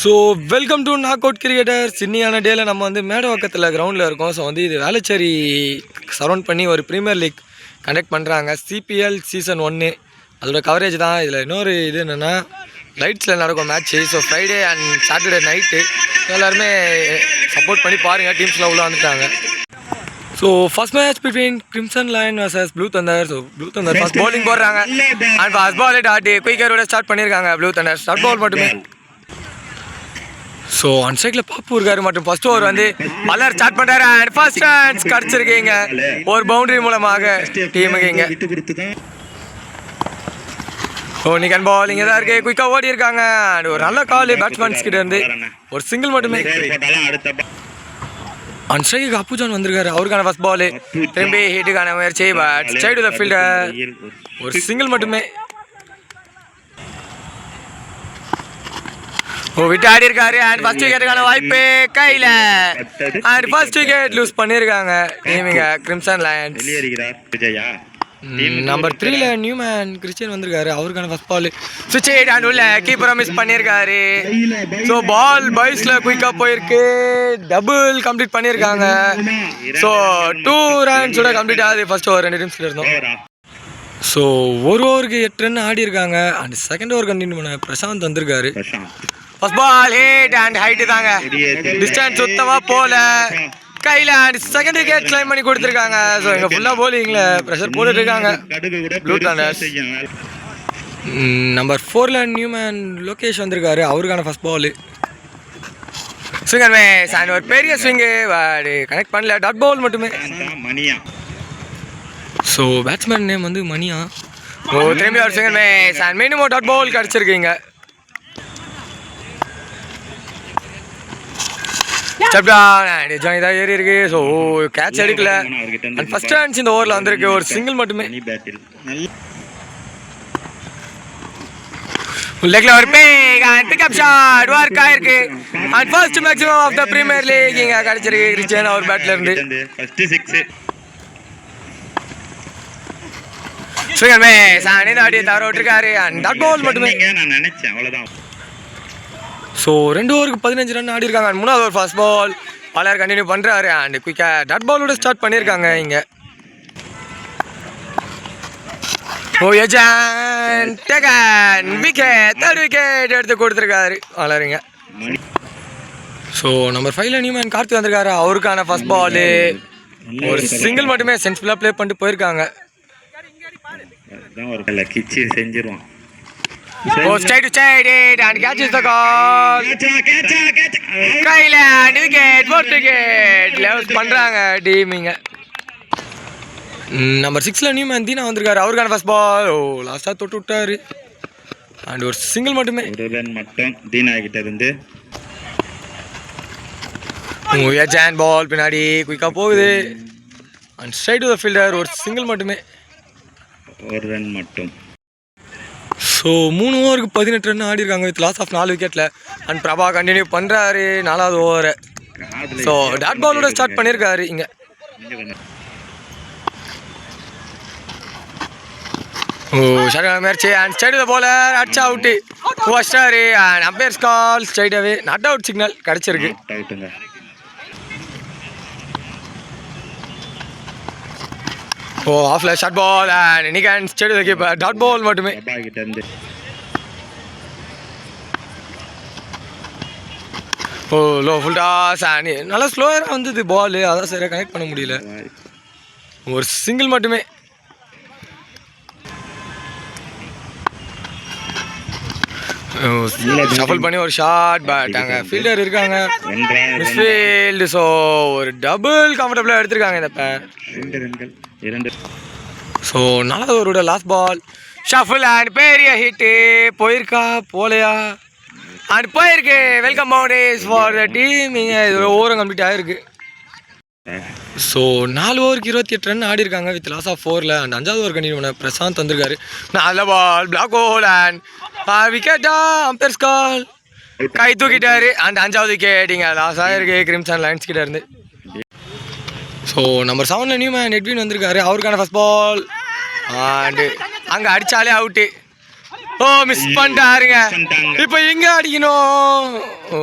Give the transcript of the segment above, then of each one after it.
So welcome to knock out cricketers. இன்னையான டேயில் நம்ம வந்து மேடவாக்கத்தில் கிரவுண்டில் இருக்கோம். ஸோ வந்து இது வேளச்சேரி சரௌண்ட் பண்ணி ஒரு ப்ரீமியர் லீக் கண்டக்ட் பண்ணுறாங்க. சிபிஎல் சீசன் 1 அதோட கவரேஜ் தான். இதில் இன்னொரு இது என்னென்னா லைட்ஸில் நடக்கும் match. So Friday and Saturday night எல்லாருமே சப்போர்ட் பண்ணி பாருங்கள். டீம்ஸில் உள்ள வந்துட்டாங்க. So first match between crimson lion versus blue thunder. So blue thunder first bowling போடுறாங்க அண்ட் ஃபர்ஸ்ட் பால் டாட்டி குயிக்கரோட ஸ்டார்ட் பண்ணியிருக்காங்க. ப்ளூ தண்டர் ஸ்டார்ட் பால் மட்டுமே. ஸோ ஒன் சைடில் பாப்பு இருக்காரு மற்றும் ஃபர்ஸ்ட் ஓவர் வந்து மலர் ஸ்டார்ட் பண்ணுறாரு அண்ட் ஃபர்ஸ்ட் ரன்ஸ் கிடச்சிருக்கீங்க ஒரு பவுண்டரி மூலமாக டீமுக்கு. இங்கே நிகன் பால் இங்கே தான் இருக்கு. குயிக்காக ஓடி இருக்காங்க அண்ட் ஒரு நல்ல கால் பேட்ஸ்மேன்ஸ் கிட்ட இருந்து ஒரு சிங்கிள் மட்டுமே. அண்ட் ஸ்ட்ரைக்கு அப்புஜான் வந்திருக்காரு. அவருக்கான ஃபர்ஸ்ட் பால் திரும்பி ஹிட்டுக்கான முயற்சி but straight to the fielder ஒரு சிங்கிள் மட்டுமே. விட்டு ஆடி இருக்காரு அண்ட் ஃபர்ஸ்ட் விக்கெட்டுக்கான வாய்ப்பு கையில் அண்ட் ஃபர்ஸ்ட் விக்கெட் லூஸ் பண்ணியிருக்காங்க டீமிங்க கிரிம்சன் லயன்ஸ். நம்பர் 3ல நியூமேன் கிறிஸ்டியன் வந்திருக்காரு. அவருக்கான ஃபர்ஸ்ட் பால் சுவிட்ச் ஹிட் அண்ட் உள்ள கீப்பரை மிஸ் பண்ணியிருக்காரு. ஸோ பால் பைஸில் குயிக்காக போயிருக்கு. டபுள் கம்ப்ளீட் பண்ணியிருக்காங்க. ஸோ 2 ரன்ஸோட கம்ப்ளீட் ஆகுது ஃபர்ஸ்ட் ஓவர் 2 டீம்ஸில் இருந்தோம். ஸோ ஒரு ஓவருக்கு 8 ரன் ஆடி இருக்காங்க அண்ட் செகண்ட் ஓவர் கண்டினியூ பண்ண பிரசாந்த் வந்திருக்காரு. First ball hit and height தாங்க. டிஸ்டன்ஸ் சுத்தமாக போல கையில் அண்ட் செகண்ட் விக்கெட் கிளைம் பண்ணி கொடுத்துருக்காங்க. ஸோ இங்கே ஃபுல்லாக போலிங்கில் ப்ரெஷர் போட்டுட்டு இருக்காங்க ப்ளூ தண்டர்ஸ். நம்பர் 4ல நியூமேன் லோகேஷ் வந்திருக்காரு. அவருக்கான first ball swinger mess and ஒரு பெரிய ஸ்விங்கு கனெக்ட் பண்ணல. டாட் பால் மட்டுமே. ஸோ பேட்ஸ்மேன் நேம் வந்து மணியா. திரும்பி ஒரு swinger mess and minimum dot ball கிடச்சிருக்கீங்க. ஏறி இருக்கு. ஸோ கேட்ச் எடுக்கல அண்ட் ஃபர்ஸ்ட் ரன்ஸ் இந்த ஓவரில் வந்திருக்கு ஒரு சிங்கிள் மட்டுமே. லெக்ல ஒரு பிக்கப் ஷாட் ஒர்க் ஆயிருக்கு and first maximum of the Premier League இங்கே கிடைச்சிருக்கு கிறிஸ்டியன் அவர் பேட்ல இருந்து. ஸ்விங்கர் மேஸ் அண்ட் ஆடியை தவற விட்டுருக்காரு அண்ட் டாட் பால் மட்டுமே. ஸோ 2 ஓவருக்கு 15 ரன் ஆடி இருக்காங்க. மூணாவது ஓவர் ஃபர்ஸ்ட் பால் பலர் கண்டினியூ பண்ணுறாரு அண்ட் குயிக்காக டாட் பாலோட ஸ்டார்ட் பண்ணியிருக்காங்க இங்கே. விக்கெட் தேர்ட் விக்கெட் எடுத்து கொடுத்துருக்காரு வளருங்க. ஸோ நம்பர் 5ல நியூமேன் கார்த்தி வந்திருக்காரு. அவருக்கான ஃபர்ஸ்ட் பால் ஒரு சிங்கிள் மட்டுமே. சென்ஸ்ஃபுல்லாக ப்ளே பண்ணிட்டு போயிருக்காங்க. செஞ்சிருவான். Straight to straight it and catches the call. கையில் and wicket fourth wicket levels பண்ணுறாங்க டீமிங்க. நம்பர் 6ல நியூமேன் தீனா வந்திருக்காரு. அவருக்கான ஃபர்ஸ்ட் பால் லாஸ்ட்டாக தொட்டு விட்டாரு அண்ட் ஒரு சிங்கிள் மட்டுமே. ஒரு ரன் மட்டும் தீனா கிட்ட இருந்து. ஜான் பால் பின்னாடி குயிக்காக போகுது and straight to the fielder ஒரு சிங்கிள் மட்டுமே. ஒரு ரன் மட்டும். ஸோ 3 ஓவருக்கு 18 ரன் ஆடி இருக்காங்க வித் லாஸ் ஆஃப் 4 விக்கெட்டில் அண்ட் பிரபா கண்டினியூ பண்ணுறாரு 4வது ஓவரை. ஸோ டாட் பாலோட ஸ்டார்ட் பண்ணியிருக்காரு இங்கே. சரியான முயற்சி அண்ட் ஸ்ட்ரைட் த பாலர் அடிச்சா அவுட்டு வச்சிட்டாரு அண்ட் அம்பையர்ஸ் கால் ஸ்ட்ரைட்டாகவே நாட் அவுட் சிக்னல் கிடச்சிருக்கு. ஆஃப்ல ஷார்ட் பால் அண்ட் நிகன் straight to the keeper dot ball மட்டுமே. லோ ஃபுல் டாஸ் அண்ட் நல்லா ஸ்லோயராக வந்தது பால். அதான் சரியாக கனெக்ட் பண்ண முடியல. ஒரு சிங்கிள் மட்டுமே. ஷஃபிள் பண்ணி ஒரு ஷாட் பட் அங்கே ஃபீல்டர் இருக்காங்க மிஸ்ஃபீல்டு. ஸோ ஒரு டபுள் கம்ஃபர்டபுளாக எடுத்திருக்காங்க இந்த பேர். ஸோ 4வது ஓவரோட லாஸ்ட் பால் ஷஃபிள் அண்ட் பெரிய ஹிட்டு போயிருக்கா போலையா அண்ட் போயிருக்கு. Welcome boundaries for the team. இங்கே இது ஓவரும் கம்ப்ளீட் ஆகிருக்கு. ஸோ 4 ஓவருக்கு 28 ரன் ஆடி இருக்காங்க வித் லாஸ் ஆஃப் 4ல் அண்ட் 5வது ஓவர் கண்டினியூ பண்ண பிரசாந்த் வந்திருக்காரு. நல்ல பால் பிளாக் ஹோல் அண்ட் விக்கெட்டா அம்பையர்ஸ் கால் கை தூக்கிட்டாரு அண்ட் 5வது விக்கெட் இங்கே லாஸ் ஆகிருக்கு கிரிம்சன் லயன்ஸ் கிட்ட இருந்து. ஸோ நம்பர் 7ல நியூமேன் எட்வின் வந்திருக்காரு. அவருக்கான ஃபர்ஸ்ட் பால் அண்டு அங்கே அடித்தாலே அவுட்டு ஓ மிஸ் பண்ணிட்டாருங்க. பண்ணிட்டாங்க. இப்போ எங்க அடிக்கணும்? Oh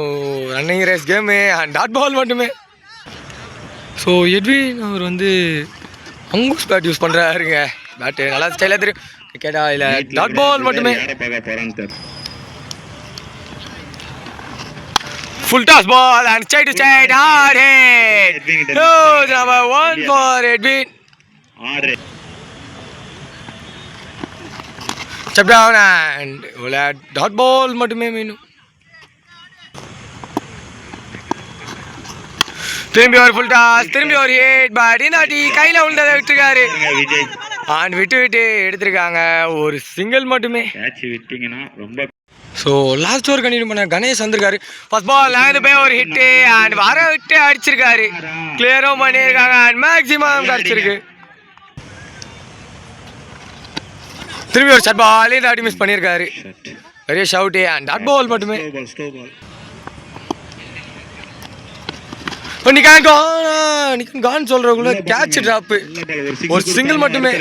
running race game dot ball மட்டுமே. ஸோ எட்வின் அவர் வந்து அங்கூஸ் பேட் யூஸ் பண்ணுறாருங்க. பேட்டு நல்லா ஸ்டைலாக தெரியும். கேட்டா இல்லை டாட் பால் மட்டுமே. யாரை பார்க்க போறான்னு தெரியல. Full toss ball and straight to straight hard hit. No, number 1 for Edwin. 6. Step down and dot ball மட்டுமே மீண்டும். திரும்பி ஒரு full toss, திரும்பி ஒரு hit, but இந்தாட்டி கையில் உள்ளதை விட்டுருக்காரு. விஜய் and விட்டு எடுத்திருக்காங்க. ஒரு சிங்கிள் மட்டுமே. கேட்ச் விட்டீங்கன்னா ரொம்ப. ஸோ லாஸ்ட் ஓவர் கண்டினியூ பண்ண கணேஷ் வந்திருக்காரு. ஃபர்ஸ்ட் பால் லேந்து போய் ஒரு ஹிட்டு அண்ட் வர விட்டு அடிச்சிருக்காரு. கிளியரும் பண்ணியிருக்காங்க அண்ட் மேக்ஸிமம் கிடச்சிருக்கு. திரும்பி ஒரு ஷாட் பால் இந்த அடி மிஸ் பண்ணியிருக்காரு. பெரிய ஷவுட்டு அண்ட் டாட் பால் மட்டுமே. நிக்கான் கான் சொல்றவங்கள கேட்ச் டிராப்பு ஒரு சிங்கிள் மட்டுமே.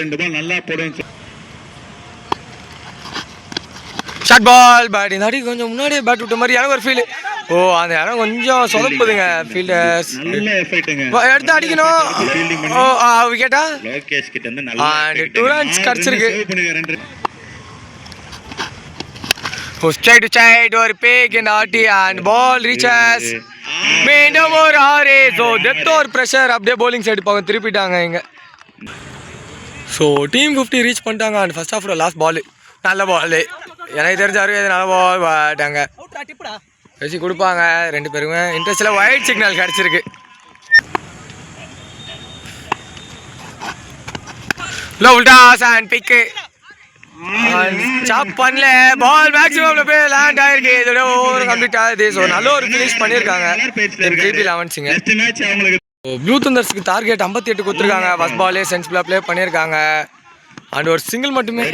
ஷார்ட் பால் பேட் இந்த அடி கொஞ்சம் முன்னாடியே பேட் விட்ட மாதிரி எனக்கு ஒரு ஃபீல். ஓ அந்த இடம் கொஞ்சம் சொதப்புதுங்க ஃபீல்டர்ஸ். எடுத்து அடிக்கணும். ஓ விக்கெட்டா லோகேஷ் கிட்ட இருந்து நல்ல 2 runs கிடச்சிருக்கு. ஸ்ட்ரைட் டு ஸ்ட்ரைட் ஒரு பேக் இந்த ஆட்டி அண்ட் பால் ரீச்சஸ் மீண்டும் ஒரு 6. ஸோ டெத் ஒரு ப்ரெஷர் அப்படியே போலிங் சைடு பக்கம் திருப்பிட்டாங்க இங்கே. ஸோ டீம் 50 ரீச் பண்ணிட்டாங்க அண்ட் ஃபர்ஸ்ட் ஹாஃபோட லாஸ்ட் பால் நல்ல பால். எனக்கு தெரிஞ்ச அறுபது நல்ல பால் பாட்டாங்க. பேசி கொடுப்பாங்க 2 பேருமே. இன்ட்ரெஸ்டில் ஒயிட் சிக்னல் கிடச்சிருக்கு. டாஸ் அண்ட் பிக்கு சாப் பண்ணல. பால் மேக்ஸிமம்ல போய் லேண்ட் ஆயிருக்கு. இதோட ஓவர் கம்ப்ளீட் ஆகுது. ஸோ நல்ல ஒரு ஃபினிஷ் பண்ணியிருக்காங்க ஜிபி லெவன்ஸுங்க. ப்ளூ தண்டர்ஸ்க்கு டார்கெட் 58 கொடுத்துருக்காங்க. ஃபர்ஸ்ட் பாலே சென்சிபிளாக ப்ளே பண்ணியிருக்காங்க அண்ட் ஒரு சிங்கிள் மட்டுமே.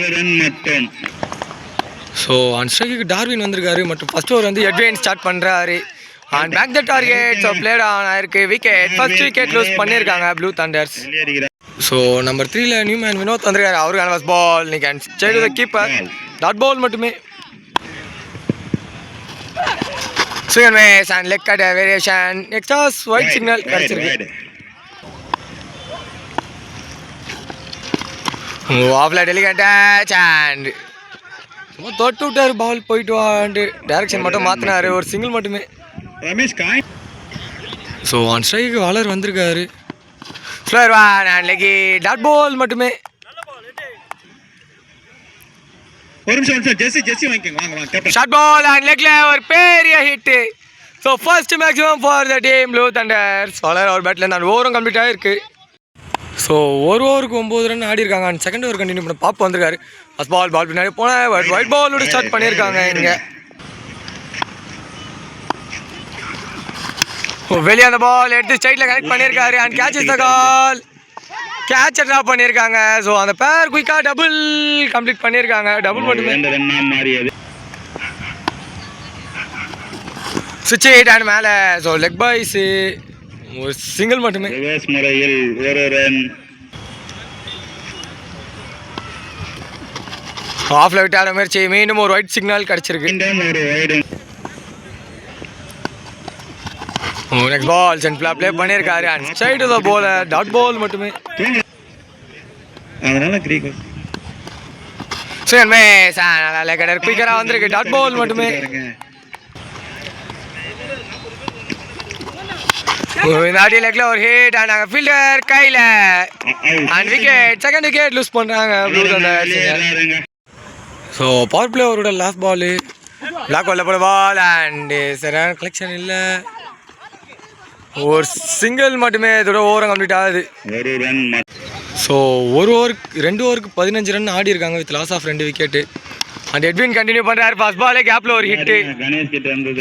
ஸோ அண்ட் ஸ்ட்ரைக்கு டார்வின் வந்திருக்காரு மற்றும் ஃபர்ஸ்ட் ஓவர் வந்து எட்வின் ஸ்டார்ட் பண்ணுறாரு and back the target. So played on ஆயிருக்கு. விக்கெட் ஃபர்ஸ்ட் விக்கெட் லூஸ் பண்ணியிருக்காங்க ப்ளூ தண்டர்ஸ். ஸோ நம்பர் 3ல நியூ மேன் வினோத் வந்திருக்காரு. அவருக்கான ஃபர்ஸ்ட் பால் நீ கேன் straight the keeper dot ball மட்டுமே. Swing and miss and leg cut variation extras white signal கிடச்சிருக்கு. ஆஃப்ல டெலிகேட் டச் அண்ட் தொட்டு விட்டாரு. பால் போயிட்டு வாண்டு டைரக்ஷன் மட்டும் மாற்றினாரு. ஒரு சிங்கிள் மட்டுமே. ஸோ ஆன் ஸ்ட்ரைக்கு வாலர் வந்திருக்காரு. ஸ்லோயர் ஒன் அண்ட் லெக்கி டாட் பால் மட்டுமே. ஷார்ட் பால் அண்ட் லெக்ல ஒரு பெரிய hit. So first maximum for the team blue thunders. Waller அவர் பேட்டில் அந்த ஓவரும் கம்ப்ளீட் ஆகிருக்கு. ஸோ ஒரு ஓவருக்கு 9 ரன் ஆடி இருக்காங்க அண்ட் செகண்ட் ஓவர் கண்டினியூ பண்ண பாப்பு வந்திருக்காரு. ஃபர்ஸ்ட் பால் பின்னாடி போனேன் ஒயிட் பாலோட ஸ்டார்ட் பண்ணியிருக்காங்க இங்கே. வெளியே அந்த பால் எடுத்து ஸ்ட்ரைட்டில் கனெக்ட் பண்ணியிருக்காரு and catch is the call. கேட்சை ட்ராப் பண்ணியிருக்காங்க. ஸோ அந்த பேர் குயிக்காக டபுள் கம்ப்ளீட் பண்ணியிருக்காங்க. டபுள் மட்டுமே. சுவிட்ச் ஹிட் அண்ட் மேலே. ஸோ லெக் பாய்ஸு ஒரு சிங்கிள் மட்டுமே. முறையில் ஒரு ரன். ஆஃப்ல விட்டார முயற்சி மீண்டும் ஒரு ஒயிட் சிக்னல் கிடச்சிருக்கு. நெக்ஸ்ட் பால் சென்ட்ல ப்ளே பண்ணியிருக்காரு and straight to the ball dot ball மட்டுமே. அதனால கிரீக் ஸ்விங் மிஸ் நல்லா லெக் கட் குயிக்கராக வந்திருக்கு. டாட் பால் மட்டுமே. இந்த ஆடி லெக்ல ஒரு ஹிட் அண்ட் அங்கே ஃபீல்டர் கையில் and wicket. Second wicket loose பண்ணுறாங்க Blue Thunders. So power play அவரோட லாஸ்ட் பால் பிளாக் பாலில் போட பால் அண்டு சரியான கலெக்ஷன் இல்லை. ஒரு சிங்கிள் மட்டுமே. இதோட ஓவரம் கம்ப்ளீட் ஆகுது. ஸோ ஒரு ஓவருக்கு 2 ஓவருக்கு 15 ரன் ஆடி இருக்காங்க with loss of 2 wicket and Edwin continue பண்ணுறாரு. ஃபர்ஸ்ட் பாலே கேப்பில் ஒரு hit.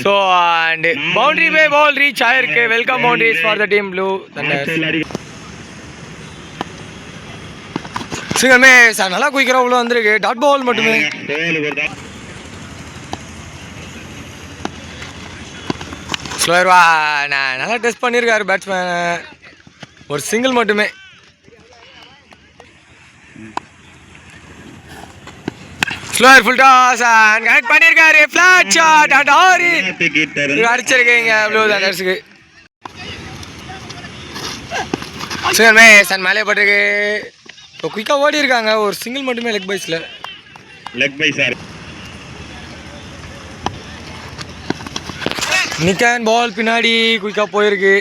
So and boundary by ball reach ஆயிருக்கு. Welcome boundaries for the team blue Thunders. Single miss நல்லா குயிக்கராக உள்ள வந்திருக்கு. டாட் பால் மட்டுமே. ஸ்லோயர் வா நல்லா டெஸ்ட் பண்ணியிருக்காரு பேட்ஸ்மேன். ஒரு சிங்கிள் மட்டுமே. Slower full toss and connect பண்ணியிருக்காரு ஃபிளாட் ஷாட் அண்ட் ஆறு கிட்ட இருந்து அடிச்சிருக்கீங்க ப்ளூ தண்டர்ஸுக்கு. சரி மேசன் மேலே பட்டிருக்கு. இப்போ குயிக்காக ஓடி இருக்காங்க, ஒரு சிங்கிள் மட்டுமே லெக் பைஸில். Leg bye sir. நிக்கான் பால் பின்னாடி குயிக்காக போயிருக்கு.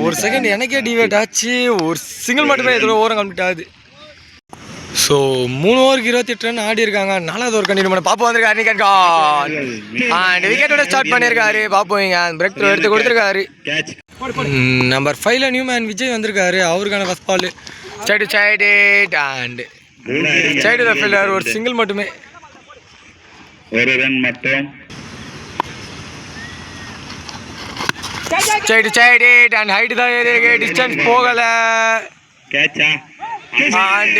ஒரு செகண்ட் எனக்கே டிவேட் ஆச்சு, ஒரு சிங்கிள் மட்டுமே இதோட ஓரம் கம்ப்ளீட் ஆகுது. ஸோ 3 ஓவருக்கு 28 ரன் ஆடி இருக்காங்க. 4வது ஓவர் கண்டினியூ பண்ண பாப்பு வந்திருக்காரு. நிக்கான் கால் அண்ட் விக்கெட்டோட ஸ்டார்ட் பண்ணியிருக்காரு. பாப்புங்க பிரேக் த்ரோ எடுத்து கொடுத்துருக்காரு. கேட்ச். நம்பர் 5ல நியூமேன் விஜய் வந்திருக்காரு. அவருக்கான first ball side side and side the fielder ஒரு சிங்கிள் மட்டுமே. ஒரு ரன் மட்டும். சைடு சைடு அண்ட் ஹைட் தான் ஏறி இருக்கு. டிஸ்டன்ஸ் போகல. கேட்சா. அண்ட்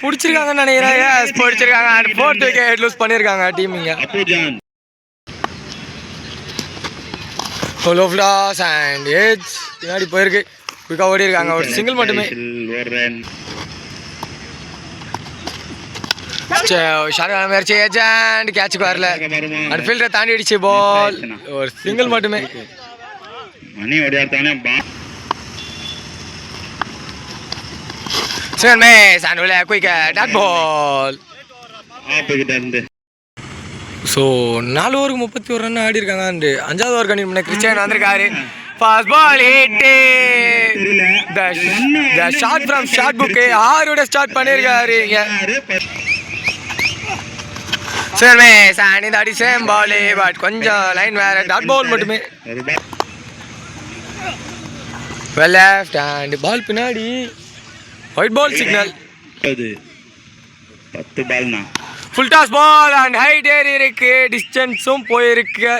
பிடிச்சிருக்காங்கன்னு நினைக்கிறேன். எஸ் பிடிச்சிருக்காங்க. அண்ட் 4th விக்கெட் லூஸ் பண்ணியிருக்காங்க டீம் இங்கே. அப்புஜான். ஹோலோ ஃபிளாஸ் அண்ட் ஏஜ் பின்னாடி போயிருக்கு. குயிக்காக ஓடி இருக்காங்க. ஒரு சிங்கிள் மட்டுமே. ஒரு ரன். ஷார்க்கான முயற்சி ஏஜ் அண்ட் கேட்சுக்கு வரல. அண்ட் ஃபீல்டரை தாண்டி அடிச்சு பால் ஒரு சிங்கிள் மட்டுமே. மணி ஓடியாத்தானே Second base and quick dot ball. ஆப்புகிட்ட இருந்து. ஸோ 4 ஓவருக்கு 31 ரன் ஆடி இருக்காங்க. அண்டு 5வது ஓவர் கண்டினியூ பண்ண கிறிஸ்டியன் வந்திருக்காரு. Fast ball hit. The shot from short புக்கு 6 ஸ்டார்ட் பண்ணியிருக்காரு இங்கே. செகண்ட் பேஸ் அண்ட் இந்த அடி சேம் பால் பட் கொஞ்சம் லைன் வேற. டாட் பால் மட்டுமே. வெல் லெஃப்ட் அண்ட் பால் பின்னாடி. Wide ball signal. 10 பால்னா full toss ball and height ஏறி இருக்கு. டிஸ்டன்ஸும் போயிருக்கு.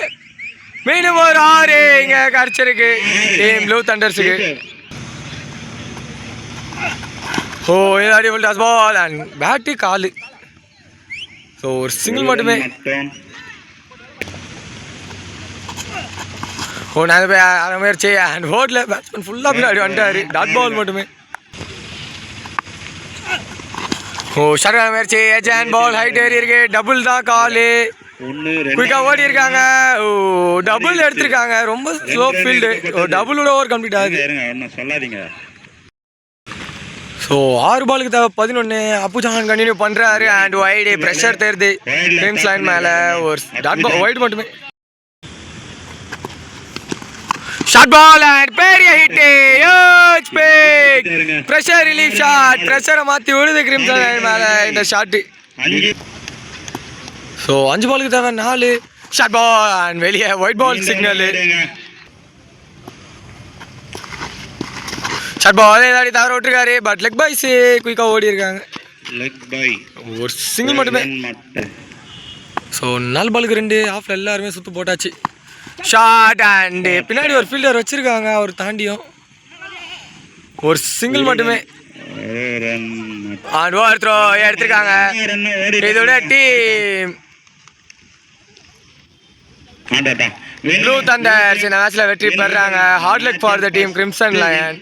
மீண்டும் ஒரு 6 இங்கே கிடச்சிருக்கு டீம் ப்ளூ தண்டர்ஸுக்கு. ஓ இதாடி full toss ball and bat காலு. ஸோ ஒரு சிங்கிள் மட்டுமே. ஓ நான் போய் முயற்சி அண்ட் ஹோட்டில் பேட்ஸ்மேன் ஃபுல்லாக பின்னாடி வந்துட்டாரு. டாட் பால் மட்டுமே. ஓ ஷார்க்கான முயற்சி ஏஜ் அண்ட் பால் ஹைட் ஏறி இருக்கு. டபுள் தான் காலு. குயிக்காக ஓடி இருக்காங்க. ஓ டபுள் எடுத்திருக்காங்க. ரொம்ப ஸ்லோ ஃபீல்டு. ஓ டபுளோட ஓவர் கம்ப்ளீட் ஆகுது. சொல்லாதீங்க. ஸோ 6 பாலுக்கு தேவை 11. அப்புஜான் கண்டினியூ பண்ணுறாரு அண்ட் வைடு ப்ரெஷர் தேர்து ட்ரீம்ஸ் லைன் மேலே. ஒரு டாட் பால் ஒயிட் மட்டுமே. ஷார்ட் பால் அண்ட் பெரிய ஹிட். ஹியூஜ் பிக். Pressure relief shot. பிரஷரை மாற்றி விடுது கிரிம்சன் லைன் மேலே இந்த ஷாட்டு. ஸோ 5 பாலுக்கு தேவை 4. ஷார்ட் பால் அண்ட் வெளியே wide ball signal. Short ball ஏதாடி தவற விட்டுருக்காரு. பட் லெக் பைஸ் குயிக்காக ஓடி இருக்காங்க. லெக் பை ஒரு சிங்கிள் மட்டுமே. ஸோ 4 பாலுக்கு 2. ஆஃப்ல எல்லாருமே சுற்று போட்டாச்சு. ஷார்ட் அண்டு பின்னாடி ஒரு ஃபீல்டர் வச்சிருக்காங்க. அவர் தாண்டியும் ஒரு சிங்கிள் மட்டுமே. அண்ட் ஓவர் த்ரோ எடுத்திருக்காங்க. இதோட டீம் ப்ளூ தண்டர்ஸ் இந்த மேட்ச்ல வெற்றி பெறாங்க. Hard luck for the team Crimson line.